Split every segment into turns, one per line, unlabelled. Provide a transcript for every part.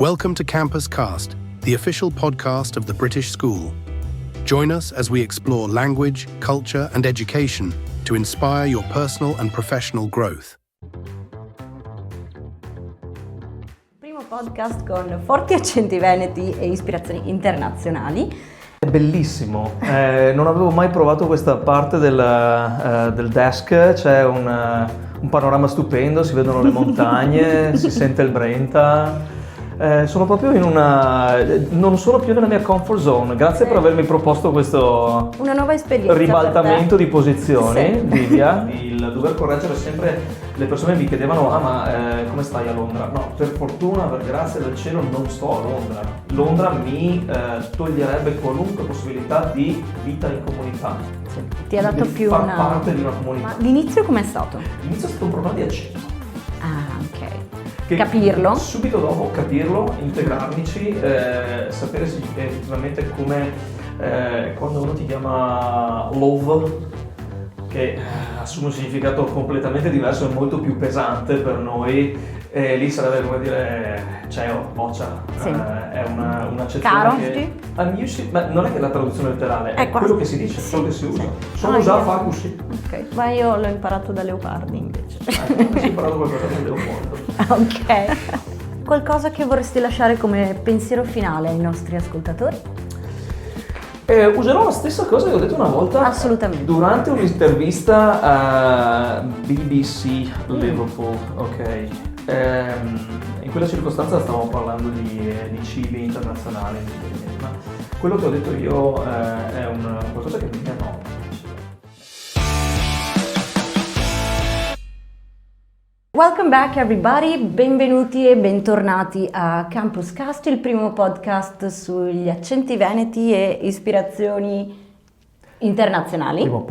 Welcome to Campus Cast, the official podcast of the British School. Join us as we explore language, culture, and education to inspire your personal and professional growth.
Primo podcast con forti accenti veneti e ispirazioni internazionali.
È bellissimo, non avevo mai provato questa parte del desk, c'è un panorama stupendo, si vedono le montagne, si sente il Brenta. Sono proprio non sono più nella mia comfort zone, grazie per avermi proposto questo
una nuova esperienza
ribaltamento di posizioni,
sì.
Livia. Il dover correggere sempre, le persone mi chiedevano, come stai a Londra? No, per fortuna, per grazia del cielo non sto a Londra. Londra mi toglierebbe qualunque possibilità di vita in comunità.
Sì. Ti ha dato più
far parte di una comunità.
Ma l'inizio com'è stato?
L'inizio è stato un problema di accento.
Ah, ok. Capirlo?
Subito dopo capirlo, integrarmici, sapere effettivamente come quando uno ti chiama love, che assume un significato completamente diverso e molto più pesante per noi, lì sarebbe come dire ciao, boccia,
sì.
È un'accezione
caro,
che ma non è che la traduzione letterale, è quello che si dice,
sì,
quello che si usa.
Sì.
Sono usato a fare così.
Ok, ma io l'ho imparato da Leopardi invece.
Ho imparato qualcosa da Leopoldo.
Ok. Qualcosa che vorresti lasciare come pensiero finale ai nostri ascoltatori?
Userò la stessa cosa che ho detto una volta.
Assolutamente.
Durante un'intervista a BBC Liverpool, ok. In quella circostanza stavamo parlando di cibi internazionali, ma quello che ho detto io è qualcosa che mi ha
Welcome back everybody, benvenuti e bentornati a Campus Cast, il primo podcast sugli accenti veneti e ispirazioni internazionali.
Il primo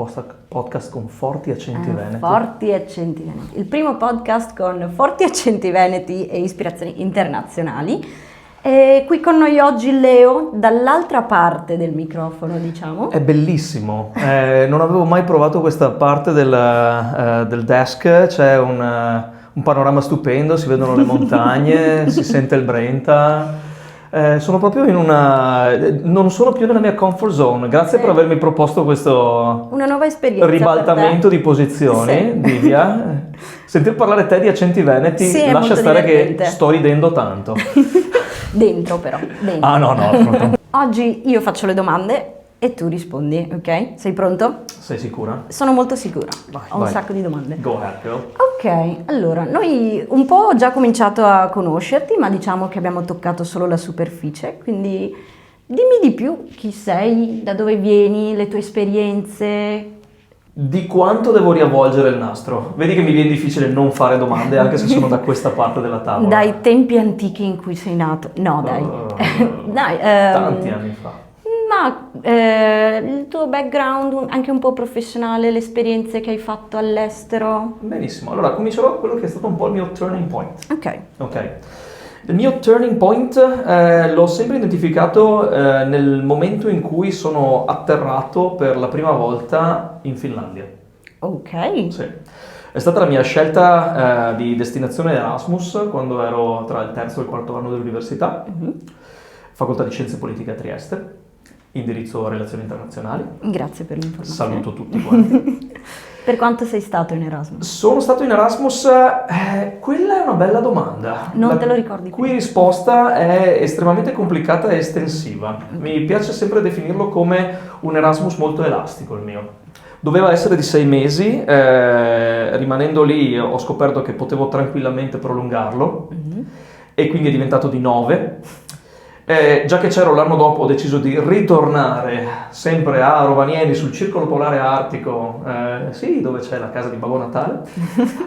podcast con forti accenti veneti.
Forti accenti veneti. Il primo podcast con forti accenti veneti e ispirazioni internazionali. E qui con noi oggi Leo, dall'altra parte del microfono, diciamo.
È bellissimo, non avevo mai provato questa parte del desk, c'è un panorama stupendo, si vedono le montagne, si sente il Brenta. Sono proprio non sono più nella mia comfort zone, grazie per avermi proposto questo
una nuova esperienza
ribaltamento di posizioni,
sì.
Livia. Sentir parlare te di accenti veneti,
sì,
lascia stare
divertente.
Che sto ridendo tanto.
Dentro però, dentro.
Ah no.
Oggi io faccio le domande e tu rispondi, ok? Sei pronto?
Sei sicura?
Sono molto sicura, ho un
vai.
sacco di domande.
Go ahead, girl.
Ok, allora, noi un po' ho già cominciato a conoscerti, ma diciamo che abbiamo toccato solo la superficie, quindi dimmi di più, chi sei, da dove vieni, le tue esperienze.
Di quanto devo riavvolgere il nastro? Vedi che mi viene difficile non fare domande anche se sono da questa parte della tavola.
Dai tempi antichi in cui sei nato. No, dai.
Tanti anni fa.
Ma il tuo background anche un po' professionale, le esperienze che hai fatto all'estero?
Benissimo, allora comincerò quello che è stato un po' il mio turning point.
Ok.
Il mio turning point l'ho sempre identificato nel momento in cui sono atterrato per la prima volta in Finlandia.
Ok.
Sì. È stata la mia scelta di destinazione Erasmus quando ero tra il terzo e il quarto anno dell'università, facoltà di Scienze Politiche a Trieste, indirizzo Relazioni Internazionali.
Grazie per l'informazione.
Saluto tutti quanti.
Per quanto sei stato in Erasmus?
Sono stato in Erasmus, quella è una bella domanda.
Non te lo ricordi più?
Cui risposta è estremamente complicata e estensiva. Mi piace sempre definirlo come un Erasmus molto elastico il mio. Doveva essere di 6 mesi, rimanendo lì ho scoperto che potevo tranquillamente prolungarlo e quindi è diventato di 9. Già che c'ero l'anno dopo ho deciso di ritornare sempre a Rovaniemi sul circolo polare artico, sì, dove c'è la casa di Babbo Natale,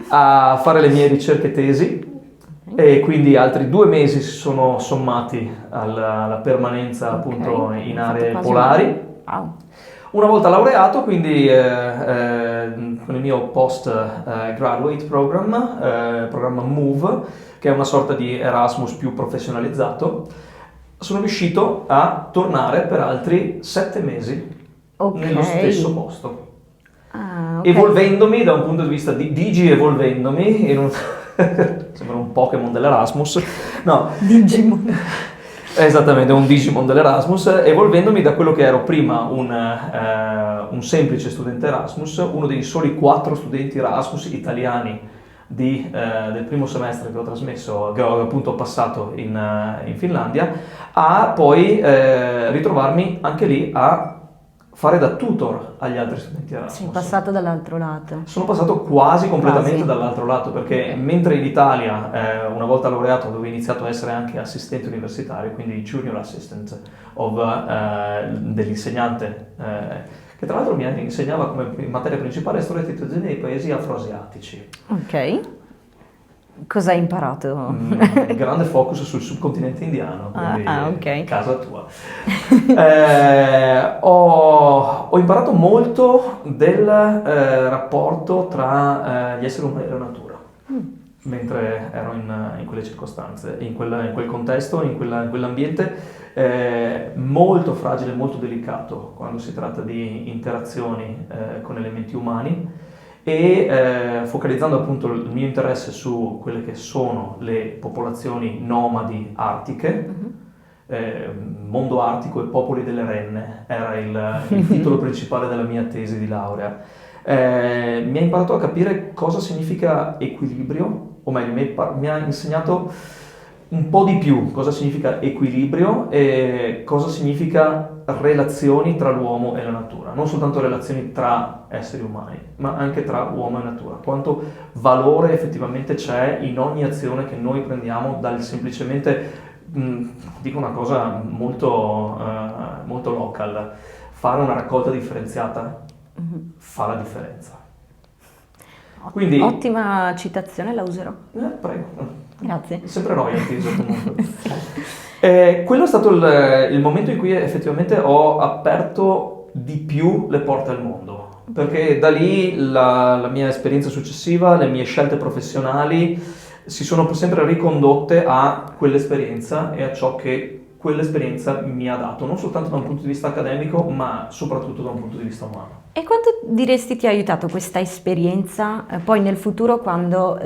a fare le mie ricerche tesi e quindi altri 2 mesi si sono sommati alla permanenza appunto in aree polari.
Wow.
Una volta laureato, quindi con il mio post-graduate programma MOVE, che è una sorta di Erasmus più professionalizzato, sono riuscito a tornare per altri 7 mesi nello stesso posto.
Ah, okay.
Evolvendomi da un punto di vista di digi-evolvendomi in sembra un Pokémon dell'Erasmus, no.
Digimon.
Esattamente, un Digimon dell'Erasmus, evolvendomi da quello che ero prima un semplice studente Erasmus, uno dei soli 4 studenti Erasmus italiani del primo semestre che ho trasmesso, che ho appunto passato in Finlandia, a poi ritrovarmi anche lì a fare da tutor agli altri studenti Erasmus.
Sei passato dall'altro lato.
Sono passato quasi completamente
Quasi.
dall'alro lato, perché mentre in Italia, una volta laureato, avevo iniziato a essere anche assistente universitario, quindi junior assistant dell'insegnante, che tra l'altro mi insegnava come materia principale storia e titolazione dei paesi afroasiatici.
Ok. Cosa hai imparato?
Grande focus sul subcontinente indiano, quindi
ok.
casa tua. Ho imparato molto del rapporto tra gli esseri umani e la natura, mentre ero in quelle circostanze, in quel contesto, in quell'ambiente molto fragile, molto delicato quando si tratta di interazioni con elementi umani. E focalizzando appunto il mio interesse su quelle che sono le popolazioni nomadi artiche, mondo artico e popoli delle renne era il titolo principale della mia tesi di laurea. Mi ha imparato a capire cosa significa equilibrio, o meglio mi ha insegnato un po' di più cosa significa equilibrio e cosa significa relazioni tra l'uomo e la natura, non soltanto relazioni tra esseri umani, ma anche tra uomo e natura, quanto valore effettivamente c'è in ogni azione che noi prendiamo dal semplicemente, dico una cosa molto local, fare una raccolta differenziata fa la differenza. Quindi,
ottima citazione, la userò.
Prego.
Grazie.
Sempre royalties comunque. Quello è stato il momento in cui effettivamente ho aperto di più le porte al mondo, perché da lì la mia esperienza successiva, le mie scelte professionali si sono sempre ricondotte a quell'esperienza e a ciò che quell'esperienza mi ha dato, non soltanto da un punto di vista accademico, ma soprattutto da un punto di vista umano.
E quanto diresti ti ha aiutato questa esperienza poi nel futuro quando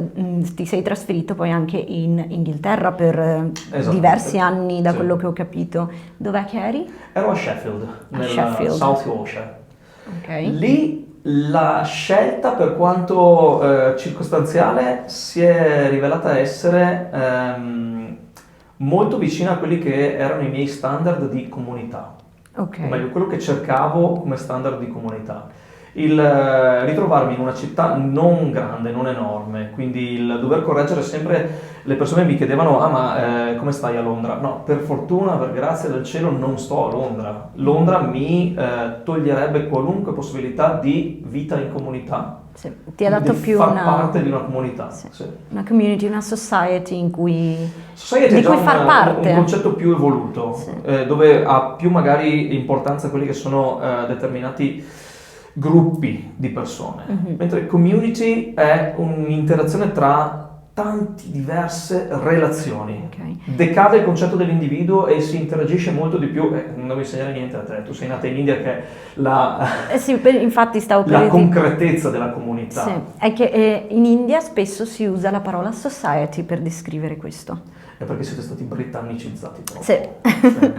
ti sei trasferito poi anche in Inghilterra per diversi anni, da quello che ho capito? Dov'è che eri?
Ero a Sheffield, nel South Yorkshire.
Okay.
Lì la scelta, per quanto circostanziale, si è rivelata essere molto vicina a quelli che erano i miei standard di comunità.
Okay.
O meglio, quello che cercavo come standard di comunità. Il ritrovarmi in una città non grande, non enorme, quindi il dover correggere sempre, le persone mi chiedevano, ma come stai a Londra? No, per fortuna, per grazia del cielo, non sto a Londra. Londra mi toglierebbe qualunque possibilità di vita in comunità.
Sì, ti ha dato
di
più
far parte di una comunità.
Sì.
Sì.
Una community, una society in cui
Society
di cui far parte.
Un concetto più evoluto,
Sì.
Dove ha più magari importanza quelli che sono determinati gruppi di persone, mentre community è un'interazione tra tante diverse relazioni.
Okay.
Decade il concetto dell'individuo e si interagisce molto di più. Non devo insegnare niente a te, tu sei nata in India, che è
Sì, infatti stavo per
la
dirti-
concretezza della comunità.
Sì, è che in India spesso si usa la parola society per descrivere questo.
È perché siete stati britannicizzati troppo.
Sì.
Sì.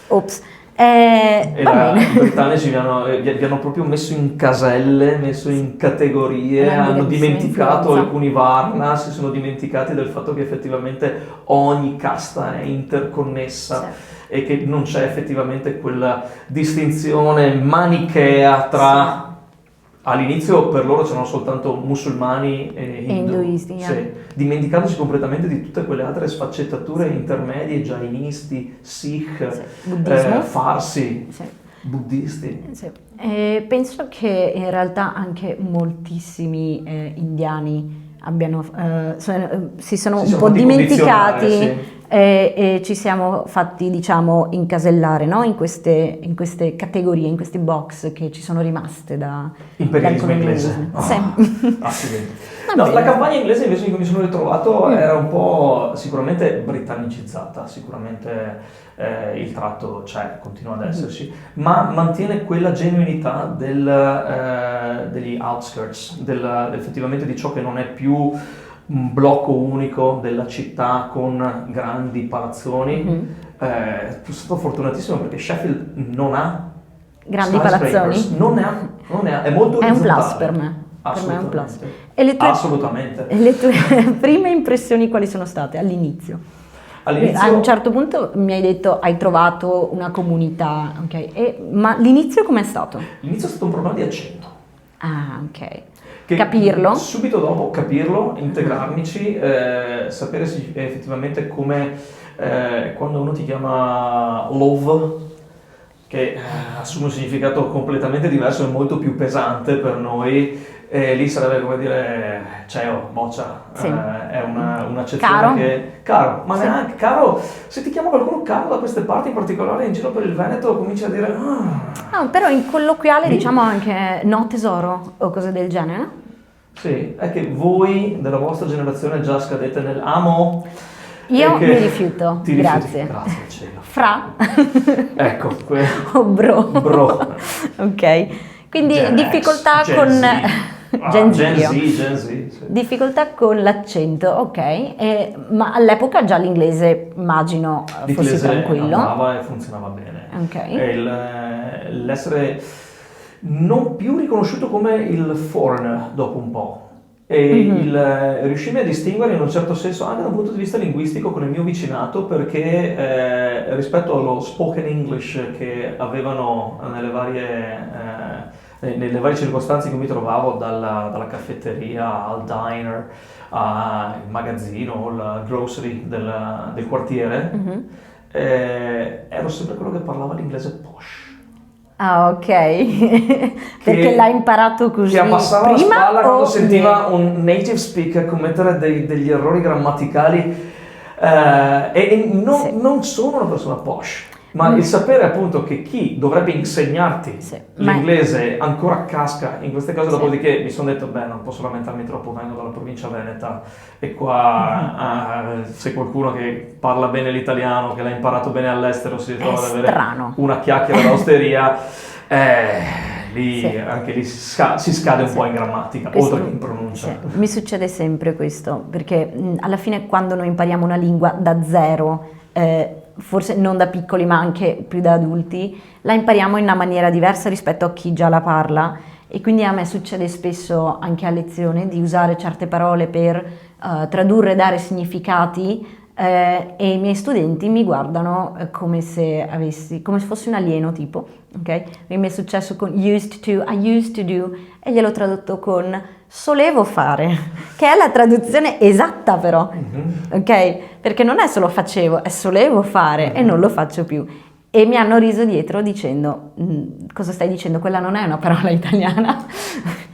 Ops.
E
Va bene.
i britannici vi hanno proprio messo in caselle, messo in categorie,
Una
hanno
grandissima
dimenticato
influenza.
alcuni varna, si sono dimenticati del fatto che effettivamente ogni casta è interconnessa e che non c'è effettivamente quella distinzione manichea tra... All'inizio per loro c'erano soltanto musulmani e
induisti,
sì, dimenticandosi completamente di tutte quelle altre sfaccettature intermedie, jainisti, sikh,
Buddismo.
farsi,
Sì.
buddisti.
Sì. Penso che in realtà anche moltissimi indiani si sono un po'
fatti
dimenticati
condizionare, sì.
e ci siamo fatti, diciamo, incasellare, no? in queste categorie, in questi box che ci sono rimaste dal
Imperialismo
colonialismo.
inglese.
Sì.
Accidenti.
Va
No,
bene.
la campagna inglese invece in cui mi sono ritrovato era un po' sicuramente britannicizzata, sicuramente il tratto c'è, continua ad esserci, ma mantiene quella genuinità degli outskirts, effettivamente di ciò che non è più un blocco unico della città con grandi palazzoni. Sono stato fortunatissimo perché Sheffield non ha
Grandi
skyscrapers,
palazzoni?
non ne ha, è molto
È un
orizzontale.
plus per me. Per me è un plus.
Assolutamente.
E le tue prime impressioni quali sono state all'inizio?
All'inizio
A un certo punto mi hai detto hai trovato una comunità, ok? Ma l'inizio com'è stato?
l'inizio è stato un problema di accento.
Ah, ok.
Che
Capirlo?
Subito dopo capirlo, integrarmici, sapere effettivamente come quando uno ti chiama love, che assume un significato completamente diverso e molto più pesante per noi, lì sarebbe come dire ciao, boccia,
Sì.
è un'accezione
Caro?
caro, ma
Sì.
neanche caro, se ti chiama qualcuno caro da queste parti, in particolare in giro per il Veneto, cominci a dire
Però in colloquiale diciamo anche no tesoro o cose del genere, no?
sì, è che voi della vostra generazione già scadete nel amo.
Io
e che
mi rifiuto,
ti
grazie.
rifiuti. Grazie al cielo.
Fra?
Ecco,
O bro?
bro.
Ok, quindi
Gen
difficoltà
X,
con...
Gen Z.
Gen Z,
Gen
io.
Z, Gen Z, sì.
Difficoltà con l'accento, ok, ma all'epoca già l'inglese immagino fossi
L'inglese
tranquillo.
andava e funzionava bene.
Ok.
E l'essere non più riconosciuto come il foreigner dopo un po'. E il riuscirmi a distinguere in un certo senso anche da un punto di vista linguistico con il mio vicinato, perché rispetto allo spoken English che avevano nelle varie circostanze in cui mi trovavo, dalla caffetteria al diner al magazzino, al grocery del quartiere, ero sempre quello che parlava l'inglese posh.
Ah, ok. Perché l'hai imparato così
Che abbassava la
prima
spalla quando
o
sentiva un native speaker commettere degli errori grammaticali, e non sono una persona posh, ma il sapere appunto che chi dovrebbe insegnarti
Sì.
l'inglese ancora casca in queste cose,
Sì.
dopodiché mi sono detto beh, non posso lamentarmi troppo, vengo dalla provincia veneta e qua se qualcuno che parla bene l'italiano, che l'ha imparato bene all'estero, si ritrova ad avere
strano.
una chiacchiera d'osteria, lì
Sì.
anche lì si scade un po' in grammatica,
Questo-
oltre che in pronuncia.
sì, mi succede sempre questo, perché alla fine quando noi impariamo una lingua da zero, forse non da piccoli ma anche più da adulti, la impariamo in una maniera diversa rispetto a chi già la parla, e quindi a me succede spesso anche a lezione di usare certe parole per tradurre e dare significati, e i miei studenti mi guardano come se fossi un alieno tipo, ok? Mi è successo con used to, I used to do, e gliel'ho tradotto con solevo fare, che è la traduzione esatta però, ok? Perché non è solo facevo, è solevo fare e non lo faccio più. E mi hanno riso dietro dicendo, cosa stai dicendo? Quella non è una parola italiana.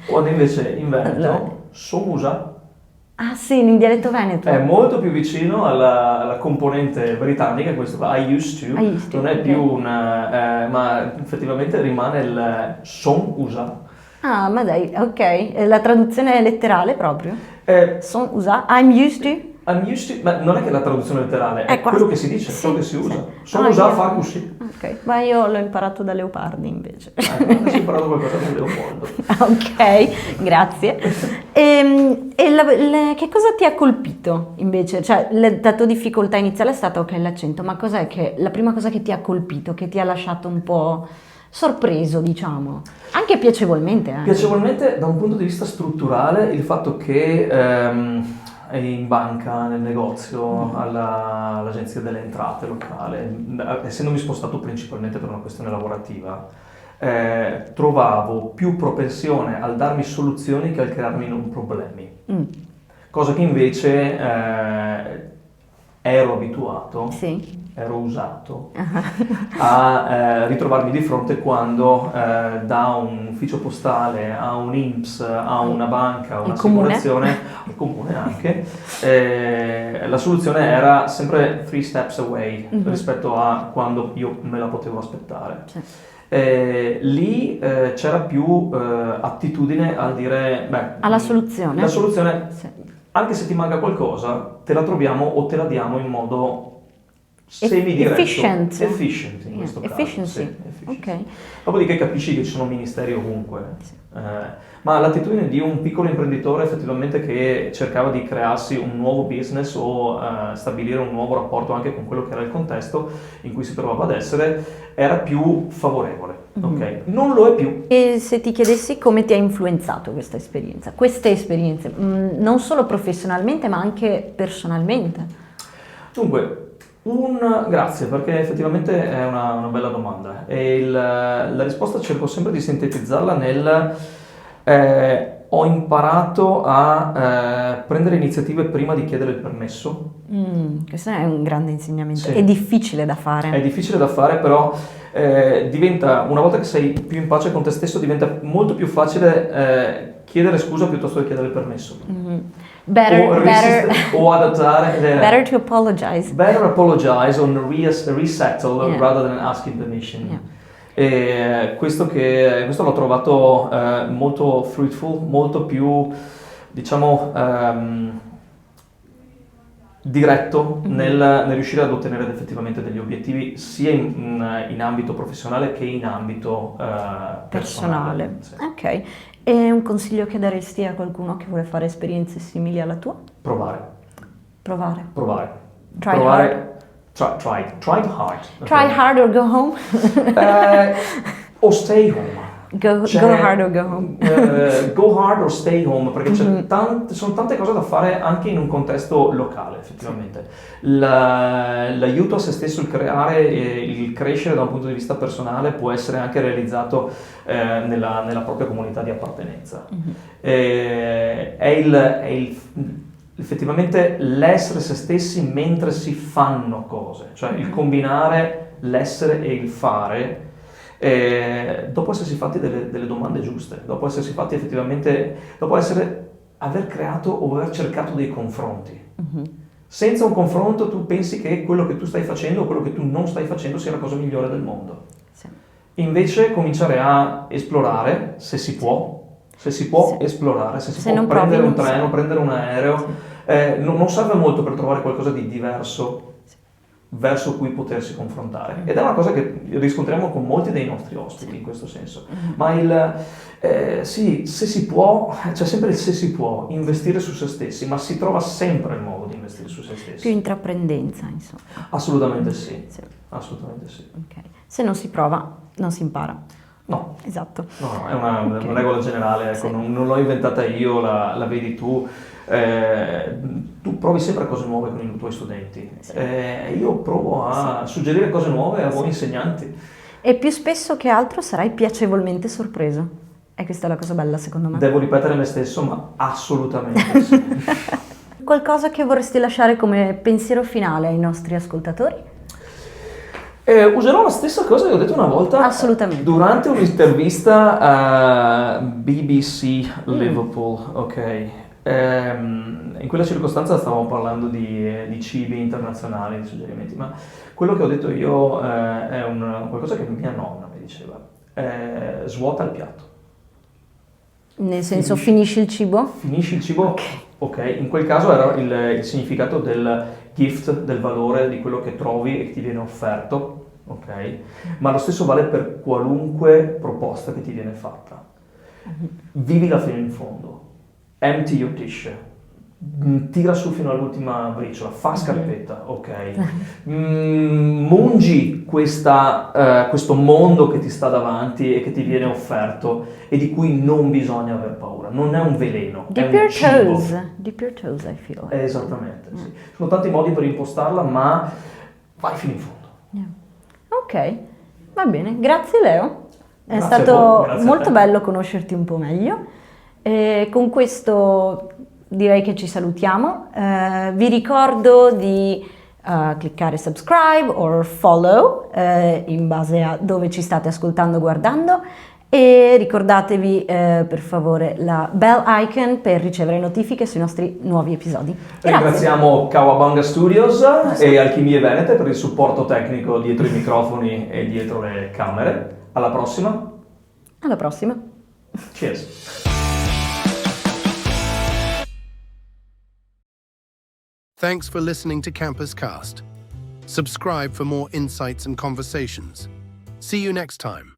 Quando invece in Veneto
Allora.
somusa
Ah sì, in dialetto veneto.
è molto più vicino alla componente britannica, questo qua, I used to,
I used to,
non è
ok.
più ma effettivamente rimane il son usa.
Ah, ma dai, ok, la traduzione è letterale proprio. Son usa, I'm used to.
I'm used to, ma non è che la traduzione letterale, è
Qua.
quello che si dice,
Sì,
ciò che si usa.
sì.
Son
Ah,
usa
io-
fa così.
Ok, ma io l'ho imparato da Leopardi invece.
Adesso ho imparato qualcosa da Leopoldo.
Ok, grazie. Che cosa ti ha colpito invece? Cioè, la tua difficoltà iniziale è stata ok l'accento, ma cos'è che la prima cosa che ti ha colpito, che ti ha lasciato un po' sorpreso, diciamo? Anche piacevolmente.
Piacevolmente da un punto di vista strutturale il fatto che in banca, nel negozio, all'agenzia delle entrate locale, essendomi spostato principalmente per una questione lavorativa, trovavo più propensione al darmi soluzioni che al crearmi non problemi. Cosa che invece ero abituato,
Sì.
ero usato a ritrovarmi di fronte quando da un ufficio postale a un INPS, a una banca, a
Il comune.
un'assicurazione, al comune anche, la soluzione era sempre 3 steps away rispetto a quando io me la potevo aspettare.
Sì.
Lì c'era più attitudine a dire, beh,
Alla soluzione.
la soluzione,
Sì.
anche se ti manca qualcosa, te la troviamo o te la diamo in modo semi-diretto.
Efficient.
Efficient in questo caso.
Efficiency.
Sì, efficiency.
Ok.
Dopodiché capisci che ci sono ministeri ovunque.
Sì.
ma l'attitudine di un piccolo imprenditore effettivamente che cercava di crearsi un nuovo business o stabilire un nuovo rapporto anche con quello che era il contesto in cui si trovava ad essere era più favorevole. Ok? Non lo è più.
E se ti chiedessi come ti ha influenzato questa esperienza, queste esperienze, non solo professionalmente ma anche personalmente?
Dunque, grazie, perché effettivamente è una bella domanda e la risposta cerco sempre di sintetizzarla nel ho imparato a prendere iniziative prima di chiedere il permesso.
Questo è un grande insegnamento,
Sì.
è difficile da fare.
È difficile da fare, però diventa, una volta che sei più in pace con te stesso, diventa molto più facile chiedere scusa piuttosto che chiedere il permesso. O adattare.
Better to apologize.
Better apologize or resettle
Yeah.
rather than asking permission.
Yeah.
E questo l'ho trovato molto fruitful, molto più, diciamo, diretto nel riuscire ad ottenere effettivamente degli obiettivi sia in ambito professionale che in ambito personale. Sì.
Ok. E un consiglio che daresti a qualcuno che vuole fare esperienze simili alla tua?
Provare.
Provare.
Tried hard. Okay.
Try hard or go home?
O stay home.
Go hard or go home.
Go hard or stay home, perché sono tante cose da fare anche in un contesto locale, effettivamente. L'aiuto a se stesso, il creare e il crescere da un punto di vista personale può essere anche realizzato nella propria comunità di appartenenza. Effettivamente l'essere se stessi mentre si fanno cose, cioè il combinare l'essere e il fare. Dopo essersi fatti delle domande giuste, dopo essersi fatti effettivamente, dopo aver creato o aver cercato dei confronti. Senza un confronto tu pensi che quello che tu stai facendo o quello che tu non stai facendo sia la cosa migliore del mondo.
Sì.
Invece cominciare a esplorare, se si può esplorare, se si può prendere un treno, prendere un aereo, non serve molto per trovare qualcosa di diverso verso cui potersi confrontare, ed è una cosa che riscontriamo con molti dei nostri ospiti in questo senso. Ma sì, se si può, c'è sempre il se si può investire su se stessi, ma si trova sempre il modo di investire su se stessi.
Più intraprendenza, insomma.
Assolutamente sì. Assolutamente sì.
Okay. Se non si prova, non si impara.
No.
Esatto.
No, è una regola generale, ecco, non l'ho inventata io, la vedi tu. Tu provi sempre cose nuove con i tuoi studenti. Io provo a suggerire cose nuove a voi insegnanti.
E più spesso che altro sarai piacevolmente sorpreso. E questa è la cosa bella, secondo me.
Devo ripetere me stesso, ma assolutamente sì.
Qualcosa che vorresti lasciare come pensiero finale ai nostri ascoltatori?
Userò la stessa cosa che ho detto una volta.
Assolutamente.
Durante un'intervista a BBC Liverpool, ok. In quella circostanza stavamo parlando di cibi internazionali, di suggerimenti, ma quello che ho detto io è qualcosa che mia nonna mi diceva: svuota il piatto.
Nel senso, finisci il cibo?
Finisci il cibo, ok. In quel caso era il significato del gift, del valore di quello che trovi e che ti viene offerto, ok? Ma lo stesso vale per qualunque proposta che ti viene fatta. Vivila fino in fondo. Empty your dish, tira su fino all'ultima briciola, fa scarpetta, ok? Mungi questo mondo che ti sta davanti e che ti viene offerto e di cui non bisogna aver paura, non è un veleno,
Dip
è un cibo.
Dip your toes, I feel.
Esattamente, sì. Sono tanti modi per impostarla, ma vai fino in fondo.
Ok, va bene, grazie Leo. È
Grazie a
stato
voi, grazie a
molto
te.
bello conoscerti un po' meglio. E con questo direi che ci salutiamo. Vi ricordo di cliccare subscribe o follow in base a dove ci state ascoltando o guardando, e ricordatevi per favore la bell icon per ricevere notifiche sui nostri nuovi episodi. Grazie.
Ringraziamo Kawabanga Studios e Alchimie Venete per il supporto tecnico dietro i microfoni e dietro le camere. Alla prossima.
Alla prossima.
Cheers.
Thanks for listening to Campus Cast. Subscribe for more insights and conversations. See you next time.